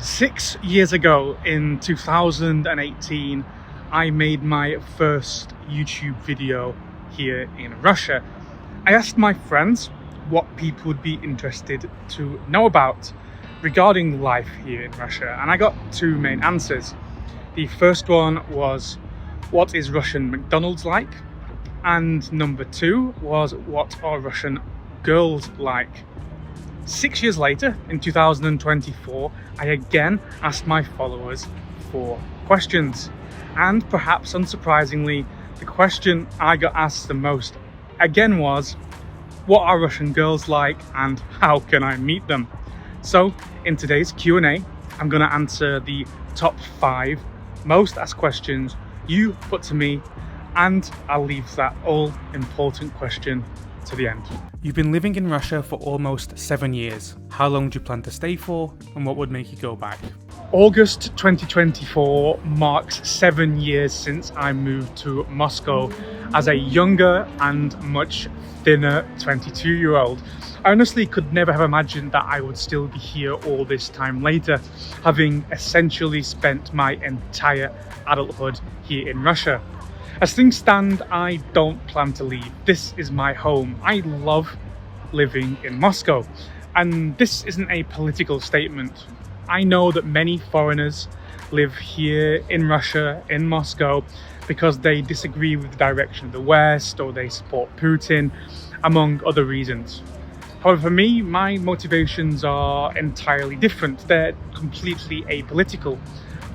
6 years ago in 2018, I made my first YouTube video here in Russia. I asked my friends what people would be interested to know about regarding life here in Russia, and I got two main answers. The first one was, what is Russian McDonald's like? And number two was, what are Russian girls like? 6 years later, in 2024, I again asked my followers 4 questions. And perhaps unsurprisingly, the question I got asked the most again was, what are Russian girls like and how can I meet them? So in today's Q&A, I'm going to answer the top 5 most asked questions you put to me, and I'll leave that all important question to the end. You've been living in Russia for almost 7 years. How long do you plan to stay for, and what would make you go back? August 2024 marks 7 years since I moved to Moscow as a younger and much thinner 22-year-old. I honestly could never have imagined that I would still be here all this time later, having essentially spent my entire adulthood here in Russia. As things stand, I don't plan to leave. This is my home. I love living in Moscow. And this isn't a political statement. I know that many foreigners live here in Russia, in Moscow, because they disagree with the direction of the West or they support Putin, among other reasons. However, for me, my motivations are entirely different. They're completely apolitical.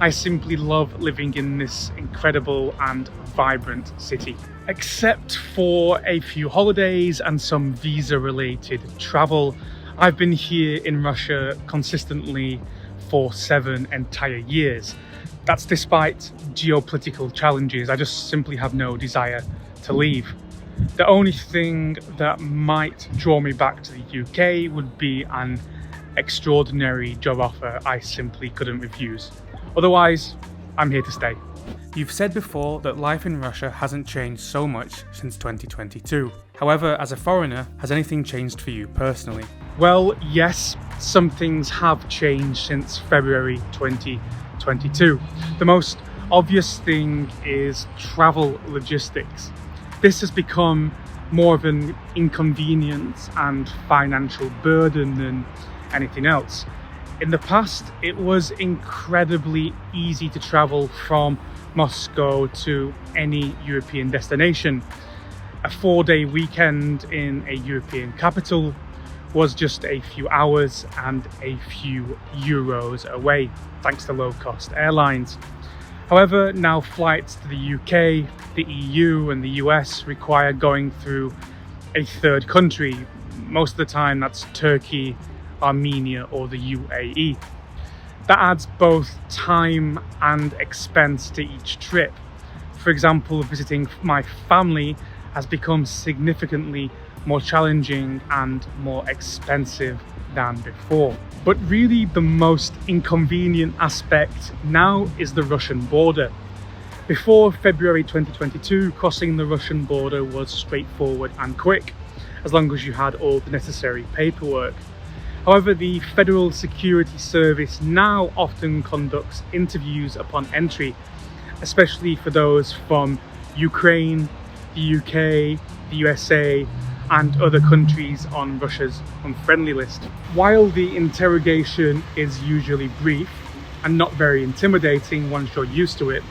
I simply love living in this incredible and vibrant city. Except for a few holidays and some visa-related travel, I've been here in Russia consistently for 7 entire years. That's despite geopolitical challenges. I just simply have no desire to leave. The only thing that might draw me back to the UK would be an extraordinary job offer I simply couldn't refuse. Otherwise, I'm here to stay. You've said before that life in Russia hasn't changed so much since 2022. However, as a foreigner, has anything changed for you personally? Well, yes, some things have changed since February 2022. The most obvious thing is travel logistics. This has become more of an inconvenience and financial burden than anything else. In the past, it was incredibly easy to travel from Moscow to any European destination. A 4-day weekend in a European capital was just a few hours and a few euros away, thanks to low-cost airlines. However, now flights to the UK, the EU and the US require going through a third country. Most of the time that's Turkey, Armenia or the UAE. That adds both time and expense to each trip. For example, visiting my family has become significantly more challenging and more expensive than before. But really the most inconvenient aspect now is the Russian border. Before February 2022, crossing the Russian border was straightforward and quick, as long as you had all the necessary paperwork. However, the Federal Security Service now often conducts interviews upon entry, especially for those from Ukraine, the UK, the USA, and other countries on Russia's unfriendly list. While the interrogation is usually brief and not very intimidating once you're used to it,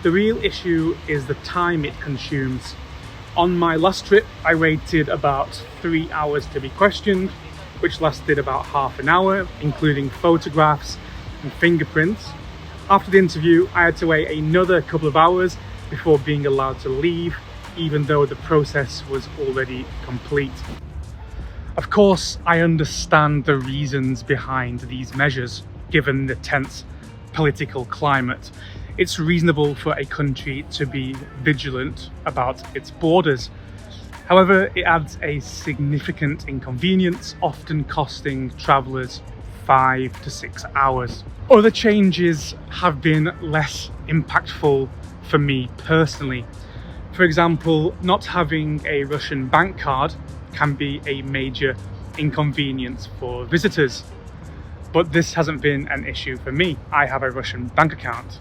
the real issue is the time it consumes. On my last trip, I waited about 3 hours to be questioned, which lasted about half an hour, including photographs and fingerprints. After the interview, I had to wait another couple of hours before being allowed to leave, even though the process was already complete. Of course, I understand the reasons behind these measures, given the tense political climate. It's reasonable for a country to be vigilant about its borders. However, it adds a significant inconvenience, often costing travellers 5 to 6 hours. Other changes have been less impactful for me personally. For example, not having a Russian bank card can be a major inconvenience for visitors. But this hasn't been an issue for me. I have a Russian bank account.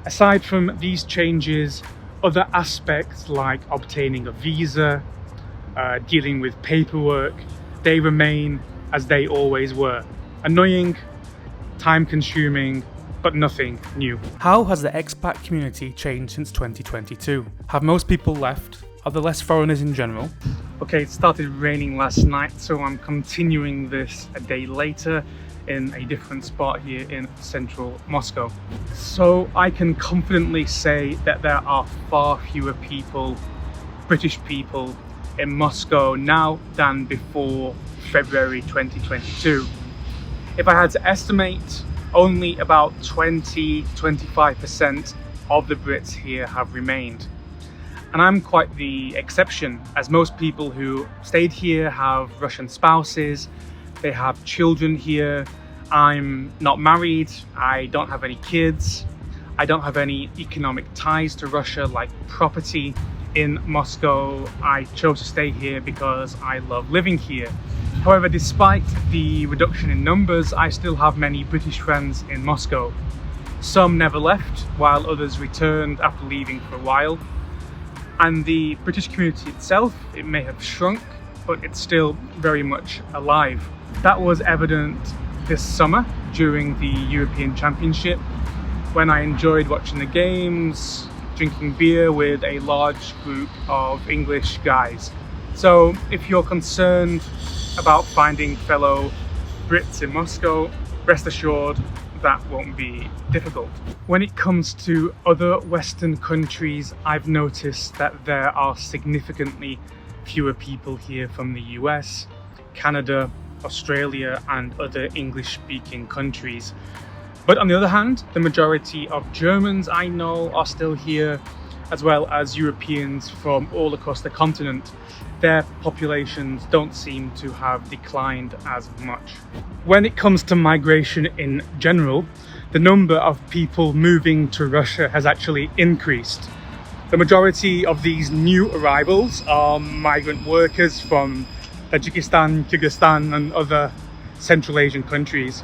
Aside from these changes, other aspects like obtaining a visa, dealing with paperwork, they remain as they always were. Annoying, time-consuming, but nothing new. How has the expat community changed since 2022? Have most people left? Are there less foreigners in general? Okay, it started raining last night, so I'm continuing this a day later in a different spot here in central Moscow. So I can confidently say that there are far fewer people, British people, in Moscow now than before February 2022. If I had to estimate, only about 20-25% of the Brits here have remained. And I'm quite the exception, as most people who stayed here have Russian spouses, they have children here. I'm not married, I don't have any kids, I don't have any economic ties to Russia like property in Moscow. I chose to stay here because I love living here. However, despite the reduction in numbers, I still have many British friends in Moscow. Some never left, while others returned after leaving for a while. And the British community itself, it may have shrunk, but it's still very much alive. That was evident this summer during the European Championship, when I enjoyed watching the games, drinking beer with a large group of English guys. So if you're concerned about finding fellow Brits in Moscow, rest assured that won't be difficult. When it comes to other Western countries, I've noticed that there are significantly fewer people here from the US, Canada, Australia and other English-speaking countries. But on the other hand, the majority of Germans I know are still here, as well as Europeans from all across the continent. Their populations don't seem to have declined as much. When it comes to migration in general, the number of people moving to Russia has actually increased. The majority of these new arrivals are migrant workers from Tajikistan, Kyrgyzstan and other Central Asian countries.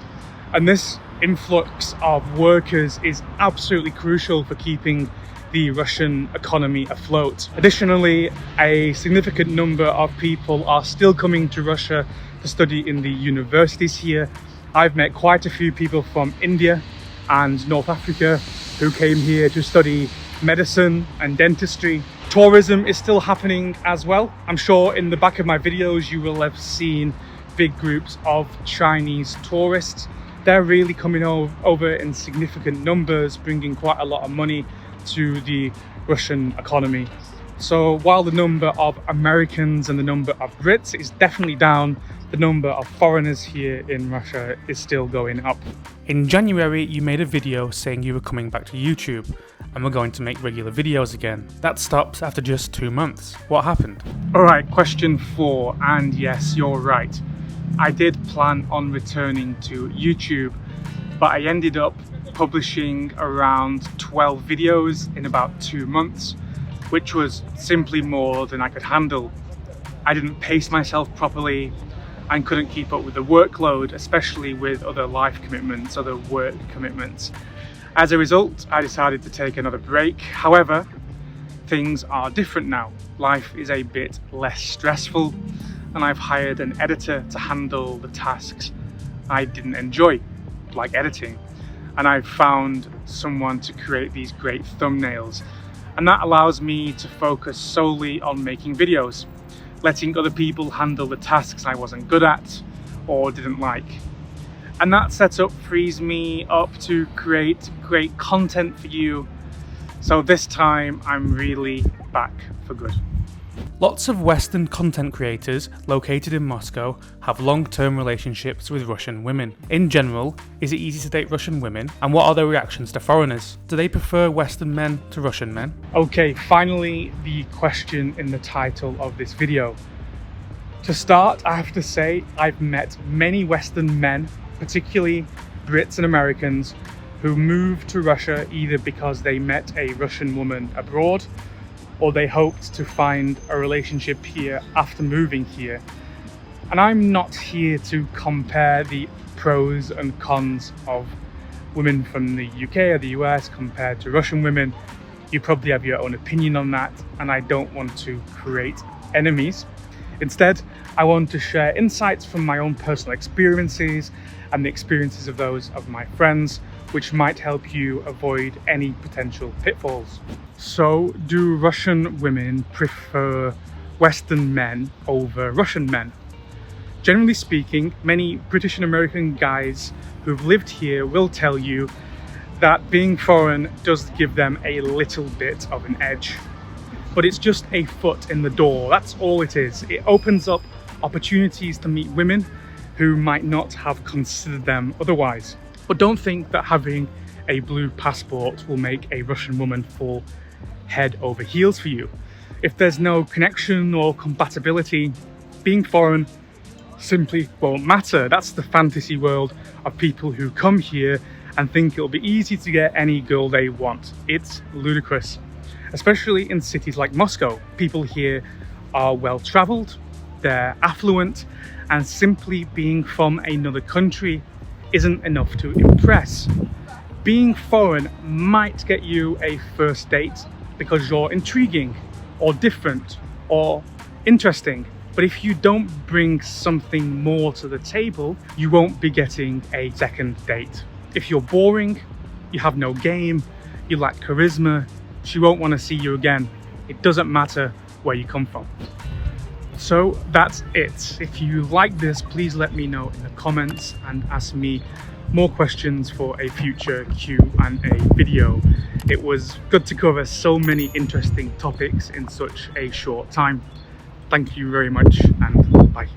And this influx of workers is absolutely crucial for keeping the Russian economy afloat. Additionally, a significant number of people are still coming to Russia to study in the universities here. I've met quite a few people from India and North Africa who came here to study medicine and dentistry. Tourism is still happening as well. I'm sure in the back of my videos you will have seen big groups of Chinese tourists. They're really coming over in significant numbers, bringing quite a lot of money to the Russian economy. So while the number of Americans and the number of Brits is definitely down, the number of foreigners here in Russia is still going up. In January, you made a video saying you were coming back to YouTube and we're going to make regular videos again. That stops after just 2 months. What happened? Alright, question 4, and yes, you're right. I did plan on returning to YouTube, but I ended up publishing around 12 videos in about 2 months, which was simply more than I could handle. I didn't pace myself properly and couldn't keep up with the workload, especially with other life commitments, other work commitments. As a result, I decided to take another break. However, things are different now. Life is a bit less stressful, and I've hired an editor to handle the tasks I didn't enjoy, like editing. And I've found someone to create these great thumbnails. And that allows me to focus solely on making videos, letting other people handle the tasks I wasn't good at or didn't like. And that setup frees me up to create great content for you. So this time I'm really back for good. Lots of Western content creators located in Moscow have long-term relationships with Russian women. In general, is it easy to date Russian women? And what are their reactions to foreigners? Do they prefer Western men to Russian men? Okay, finally the question in the title of this video. To start, I have to say I've met many Western men, particularly Brits and Americans, who moved to Russia either because they met a Russian woman abroad or they hoped to find a relationship here after moving here. And I'm not here to compare the pros and cons of women from the UK or the US compared to Russian women. You probably have your own opinion on that, and I don't want to create enemies. Instead, I want to share insights from my own personal experiences and the experiences of those of my friends, which might help you avoid any potential pitfalls. So, do Russian women prefer Western men over Russian men? Generally speaking, many British and American guys who've lived here will tell you that being foreign does give them a little bit of an edge. But it's just a foot in the door, that's all it is. It opens up opportunities to meet women who might not have considered them otherwise. But don't think that having a blue passport will make a Russian woman fall head over heels for you. If there's no connection or compatibility, being foreign simply won't matter. That's the fantasy world of people who come here and think it'll be easy to get any girl they want. It's ludicrous, especially in cities like Moscow. People here are well traveled, they're affluent, and simply being from another country isn't enough to impress. Being foreign might get you a first date because you're intriguing or different or interesting. But if you don't bring something more to the table, you won't be getting a second date. If you're boring, you have no game, you lack charisma, she won't want to see you again. It doesn't matter where you come from. So that's it. If you like this, please let me know in the comments and ask me more questions for a future Q&A video. It was good to cover so many interesting topics in such a short time. Thank you very much, and bye.